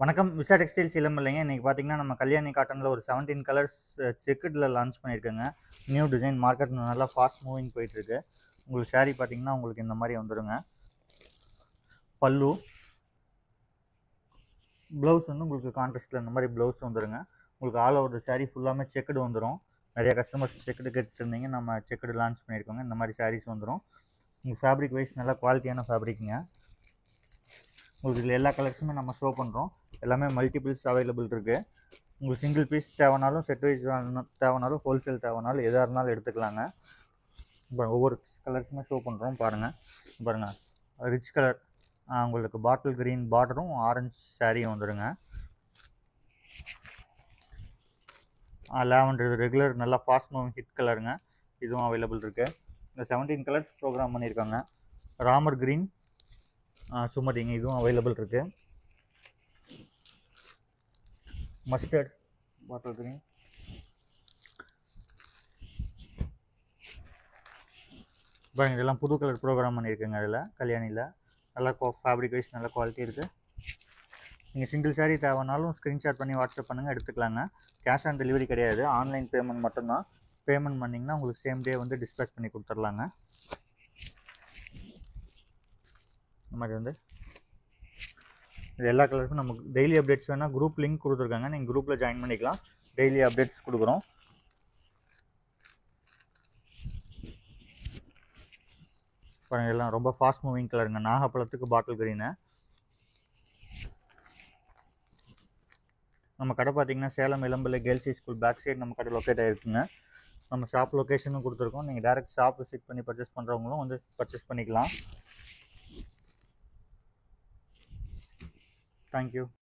வணக்கம். விஷா டெக்ஸ்டைல்ஸ் இல்லைங்க. இன்றைக்கி பார்த்தீங்கன்னா நம்ம கல்யாணி காட்டனில் ஒரு 17 கலர்ஸ் செக்குடில் லான்ச் பண்ணியிருக்கேங்க. நியூ டிசைன் மார்க்கெட் நல்லா ஃபாஸ்ட் மூவிங் போயிட்டுருக்கு. உங்களுக்கு சாரீ பார்த்தீங்கன்னா உங்களுக்கு இந்த மாதிரி வந்துடுங்க. பல்லு ப்ளவுஸ் வந்து உங்களுக்கு கான்ட்ராஸ்ட்டில் இந்த மாதிரி ப்ளவுஸ் வந்துடுங்க. உங்களுக்கு ஆல் ஓவர் சாரீ ஃபுல்லாமே செக்குடு வந்துடும். நிறைய கஸ்டமர்ஸ் செக்குடு கேட்டுருந்தீங்க, நம்ம செக்குடு லான்ச் பண்ணியிருக்கோங்க. இந்த மாதிரி சாரீஸ் வந்துடும். உங்களுக்கு ஃபேப்ரிக் வைஸ் நல்லா குவாலிட்டியான ஃபேப்ரிக்குங்க. உங்களுக்கு இதில் எல்லா கலர்ஸுமே நம்ம ஷோ பண்ணுறோம். எல்லாமே மல்டிபிள்ஸ் அவைலபிள் இருக்குது. உங்களுக்கு சிங்கிள் பீஸ் தேவைனாலும், செட் வைஸ் தேவைனாலும், ஹோல்சேல் தேவைனாலும் எதாக இருந்தாலும் எடுத்துக்கலாங்க. இப்போ ஒவ்வொரு கலர்ஸுமே ஷோ பண்ணுறோம் பாருங்கள். ரிச் கலர் உங்களுக்கு பாட்டில் க்ரீன் பார்டரும் ஆரஞ்சு சாரியும் வந்துடுங்க. லாவெண்டர் ரெகுலர் நல்லா ஃபாஸ்ட் மூவிங் ஹிட் கலருங்க. இதுவும் அவைலபிள் இருக்குது. இந்த 17 கலர்ஸ் ப்ரோக்ராம் பண்ணியிருக்காங்க. ராமர் க்ரீன் சுமதிங்க, இதுவும் அவைலபிள் இருக்குது. மஸ்டர்ட் பாட்டில் க்ரீன், பாருங்க இதெல்லாம் புது கலர் ப்ரோக்ராம் பண்ணியிருக்குங்க. அதில் கல்யாணியில் நல்லா ஃபேப்ரிக் வைஸ் நல்ல குவாலிட்டி இருக்குது. நீங்கள் சிங்கிள் சாரீ தேவைனாலும் ஸ்க்ரீன்ஷாட் பண்ணி வாட்ஸ்அப் பண்ணுங்கள், எடுத்துக்கலாங்க. கேஷ் ஆன் டெலிவரி கிடையாது, ஆன்லைன் பேமெண்ட் மட்டும்தான். பேமெண்ட் பண்ணிங்கன்னா உங்களுக்கு சேம் டே வந்து டிஸ்பேச் பண்ணி கொடுத்துர்லாங்க. இந்த மாதிரி வந்து இது எல்லா கலருக்கும் நமக்கு டெய்லி அப்டேட்ஸ் வேணால் குரூப் லிங்க் கொடுத்துருக்காங்க, நீங்கள் குரூப்பில் ஜாயின் பண்ணிக்கலாம். டெய்லி அப்டேட்ஸ் கொடுக்குறோம். பாருங்கள் எல்லாம் ரொம்ப ஃபாஸ்ட் மூவிங் கலருங்க. நாகப்பழத்துக்கு பாட்டில் க்ரீனு. நம்ம கடை பார்த்தீங்கன்னா சேலம் இளம்பிள்ளை கேர்ள்ஸ் ஸ்கூல் பேக் சைடு நம்ம கடை லொக்கேட் ஆகிருக்குங்க. நம்ம ஷாப் லொக்கேஷனும் கொடுத்துருக்கோம். நீங்கள் டேரெக்ட் ஷாப் விசிட் பண்ணி பர்ச்சேஸ் பண்ணுறவங்களும் வந்து பர்ச்சேஸ் பண்ணிக்கலாம். தேங்க்யூ.